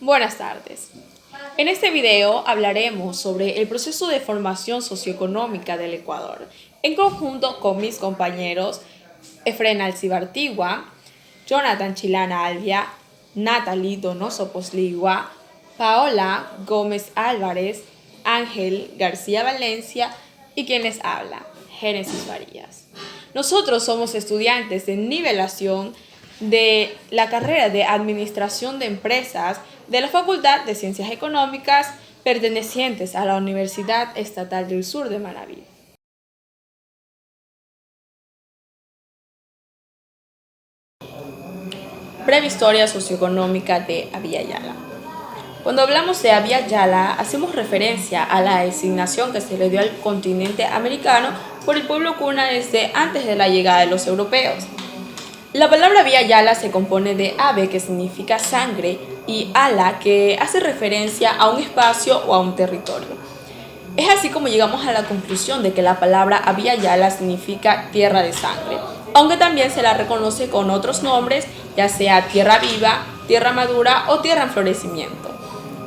Buenas tardes. En este video hablaremos sobre el proceso de formación socioeconómica del Ecuador, en conjunto con mis compañeros Efren Alcibartigua, Jonathan Chilana Albia, Natalie Donoso Posligua, Paola Gómez Álvarez, Ángel García Valencia y quien les habla, Génesis Varías. Nosotros somos estudiantes de nivelación de la carrera de Administración de Empresas de la Facultad de Ciencias Económicas pertenecientes a la Universidad Estatal del Sur de Manabí. Breve historia socioeconómica de Abya Yala. Cuando hablamos de Abya Yala, hacemos referencia a la designación que se le dio al continente americano por el pueblo cuna desde antes de la llegada de los europeos. La palabra Abya Yala se compone de Abe, que significa sangre, y Ala, que hace referencia a un espacio o a un territorio. Es así como llegamos a la conclusión de que la palabra Abya Yala significa tierra de sangre, aunque también se la reconoce con otros nombres, ya sea tierra viva, tierra madura o tierra en florecimiento.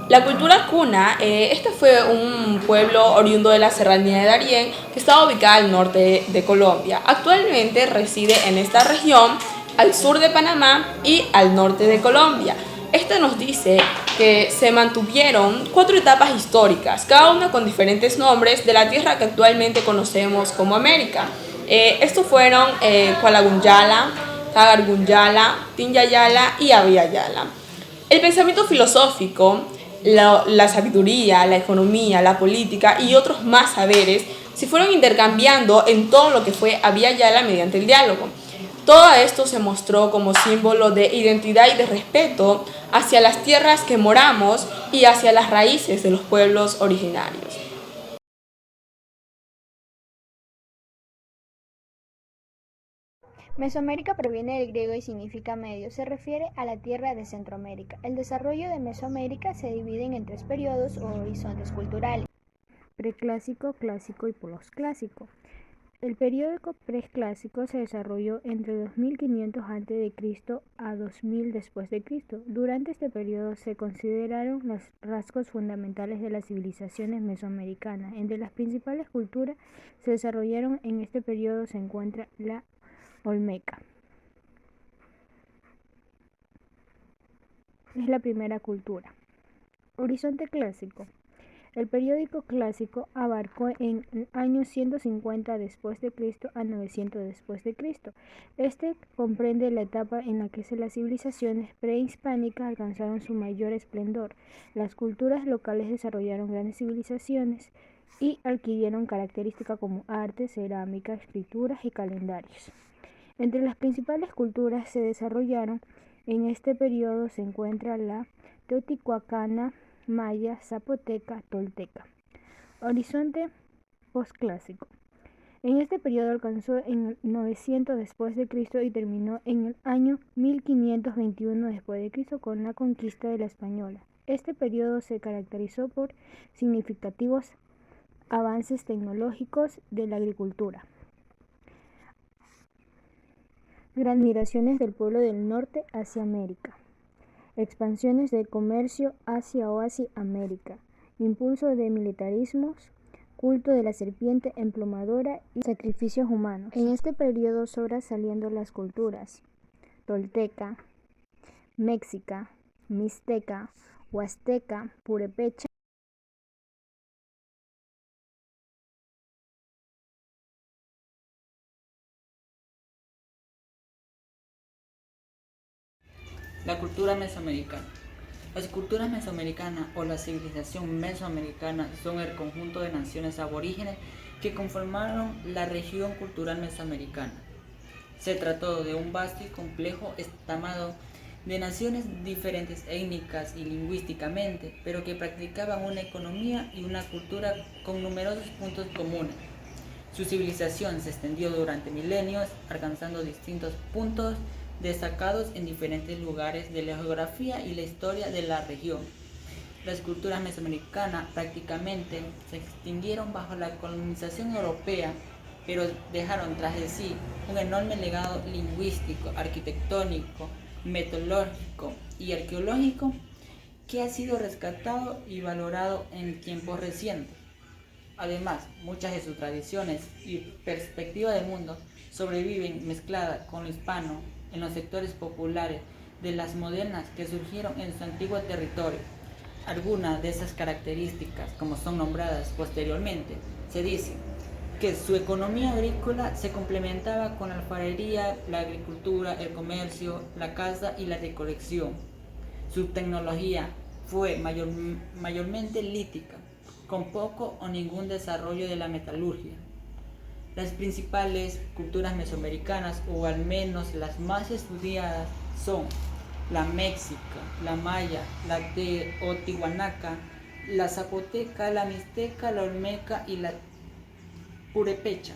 La cultura cuna, este fue un pueblo oriundo de la serranía de Darién que estaba ubicada al norte de Colombia. Actualmente reside en esta región, al sur de Panamá y al norte de Colombia. Esto nos dice que se mantuvieron 4 etapas históricas, cada una con diferentes nombres de la tierra que actualmente conocemos como América. Estos fueron Cualagunyala, Cagargunyala, Tinyayala y Abya Yala. El pensamiento filosófico, la sabiduría, la economía, la política y otros más saberes se fueron intercambiando en todo lo que fue Abya Yala mediante el diálogo. Todo esto se mostró como símbolo de identidad y de respeto hacia las tierras que moramos y hacia las raíces de los pueblos originarios. Mesoamérica proviene del griego y significa medio. Se refiere a la tierra de Centroamérica. El desarrollo de Mesoamérica se divide en 3 periodos o horizontes culturales: preclásico, clásico y posclásico. El período preclásico se desarrolló entre 2500 a.C. a 2000 después de Cristo. Durante este periodo se consideraron los rasgos fundamentales de las civilizaciones mesoamericanas. Entre las principales culturas que se desarrollaron en este periodo se encuentra la Olmeca. Es la primera cultura. Horizonte clásico. El período clásico abarcó en el año 150 después de Cristo a 900 después de Cristo. Este comprende la etapa en la que las civilizaciones prehispánicas alcanzaron su mayor esplendor. Las culturas locales desarrollaron grandes civilizaciones y adquirieron características como arte, cerámica, escrituras y calendarios. Entre las principales culturas que se desarrollaron en este periodo se encuentra la teotihuacana, maya, zapoteca, tolteca. Horizonte posclásico. En este periodo alcanzó en el 900 después de Cristo y terminó en el año 1521 después de Cristo con la conquista de la española. Este periodo se caracterizó por significativos avances tecnológicos de la agricultura, grandes migraciones del pueblo del norte hacia América, expansiones de comercio hacia Oasis América, impulso de militarismos, culto de la serpiente emplumadora y sacrificios humanos. En este periodo sobresaliendo las culturas tolteca, mexica, mixteca, huasteca, purépecha. La cultura mesoamericana. Las culturas mesoamericanas o la civilización mesoamericana son el conjunto de naciones aborígenes que conformaron la región cultural mesoamericana. Se trató de un vasto y complejo entramado de naciones diferentes étnicas y lingüísticamente, pero que practicaban una economía y una cultura con numerosos puntos comunes. Su civilización se extendió durante milenios, alcanzando distintos puntos destacados en diferentes lugares de la geografía y la historia de la región. Las culturas mesoamericanas prácticamente se extinguieron bajo la colonización europea, pero dejaron tras de sí un enorme legado lingüístico, arquitectónico, metodológico y arqueológico que ha sido rescatado y valorado en tiempos recientes. Además, muchas de sus tradiciones y perspectiva de mundo sobreviven mezcladas con lo hispano en los sectores populares de las modernas que surgieron en su antiguo territorio. Algunas de esas características, como son nombradas posteriormente, se dice que su economía agrícola se complementaba con la alfarería, la agricultura, el comercio, la caza y la recolección. Su tecnología fue mayormente lítica, con poco o ningún desarrollo de la metalurgia. Las principales culturas mesoamericanas, o al menos las más estudiadas, son la méxica, la maya, la teotihuanaca, la zapoteca, la mixteca, la olmeca y la purépecha.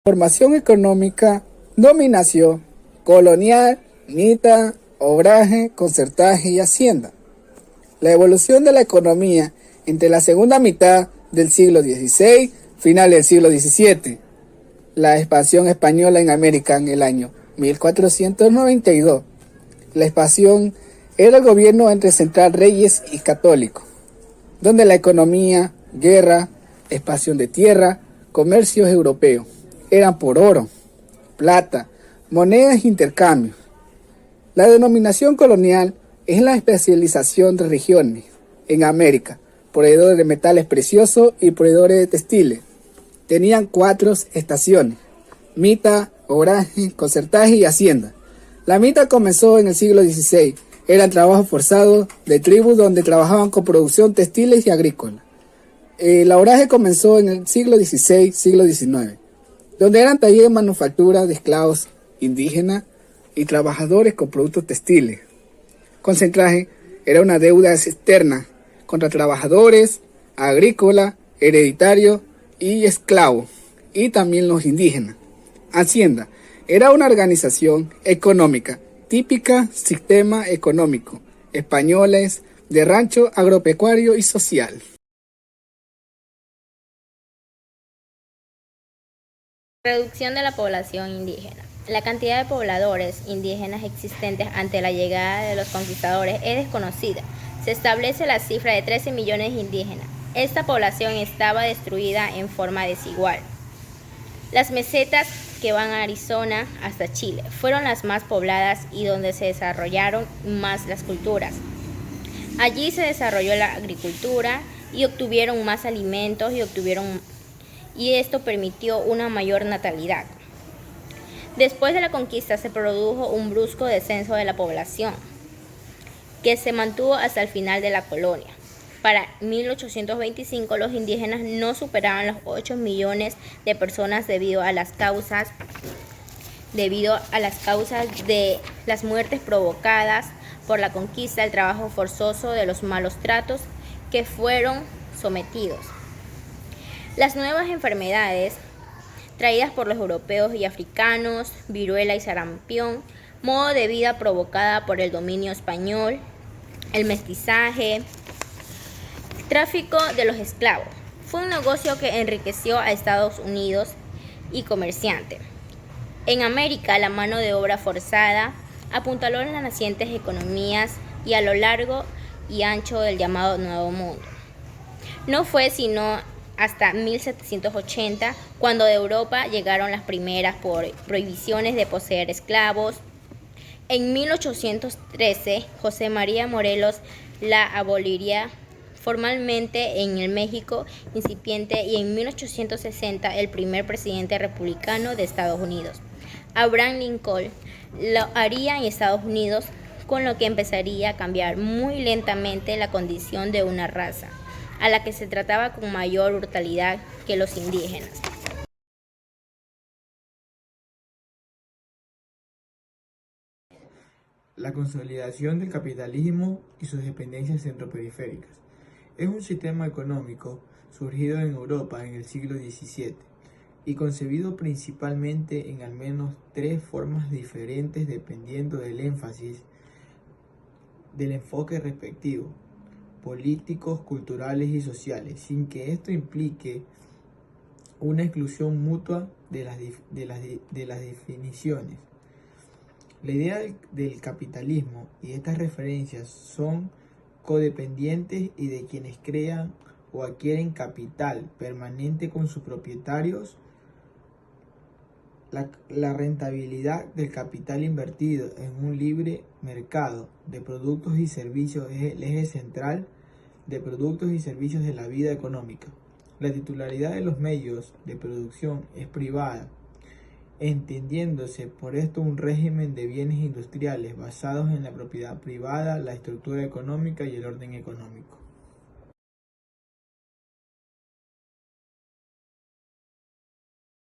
Formación económica, dominación, colonial, mita, obraje, concertaje y hacienda. La evolución de la economía entre la segunda mitad del siglo XVI, final del siglo XVII. La expansión española en América en el año 1492. La expansión era el gobierno entre central reyes y católicos, donde la economía, guerra, expansión de tierra, comercios europeos eran por oro, plata, monedas e intercambios. La denominación colonial es la especialización de regiones en América, proveedores de metales preciosos y proveedores de textiles. Tenían 4 estaciones: mita, obraje, concertaje y hacienda. La mita comenzó en el siglo XVI. Eran trabajos forzados de tribus donde trabajaban con producción textiles y agrícola. El obraje comenzó en el siglo XVI, siglo XIX, donde eran talleres de manufactura de esclavos indígenas y trabajadores con productos textiles. Concertaje era una deuda externa contra trabajadores, agrícola, hereditario y esclavos, y también los indígenas. Hacienda era una organización económica típica sistema económico españoles de rancho agropecuario y social. Reducción de la población indígena. La cantidad de pobladores indígenas existentes ante la llegada de los conquistadores es desconocida. Se establece la cifra de 13 millones de indígenas. Esta población estaba distribuida en forma desigual. Las mesetas que van a Arizona hasta Chile fueron las más pobladas y donde se desarrollaron más las culturas. Allí se desarrolló la agricultura y obtuvieron más alimentos y esto permitió una mayor natalidad. Después de la conquista se produjo un brusco descenso de la población, que se mantuvo hasta el final de la colonia. Para 1825 los indígenas no superaban los 8 millones de personas debido a las causas de las muertes provocadas por la conquista, el trabajo forzoso, de los malos tratos que fueron sometidos. Las nuevas enfermedades traídas por los europeos y africanos, viruela y sarampión, modo de vida provocada por el dominio español, el mestizaje, tráfico de los esclavos. Fue un negocio que enriqueció a Estados Unidos y comerciantes. En América, la mano de obra forzada apuntaló en las nacientes economías y a lo largo y ancho del llamado Nuevo Mundo. No fue sino hasta 1780 cuando de Europa llegaron las primeras prohibiciones de poseer esclavos. En 1813, José María Morelos la aboliría formalmente en el México incipiente y en 1860 el primer presidente republicano de Estados Unidos, Abraham Lincoln, lo haría en Estados Unidos, con lo que empezaría a cambiar muy lentamente la condición de una raza, a la que se trataba con mayor brutalidad que los indígenas. La consolidación del capitalismo y sus dependencias centroperiféricas. Es un sistema económico surgido en Europa en el siglo XVII y concebido principalmente en al menos 3 formas diferentes dependiendo del énfasis del enfoque respectivo, políticos, culturales y sociales, sin que esto implique una exclusión mutua de las definiciones. La idea del capitalismo y estas referencias son codependientes y de quienes crean o adquieren capital permanente con sus propietarios. La rentabilidad del capital invertido en un libre mercado de productos y servicios es el eje central de productos y servicios de la vida económica. La titularidad de los medios de producción es privada, entendiéndose por esto un régimen de bienes industriales basados en la propiedad privada, la estructura económica y el orden económico.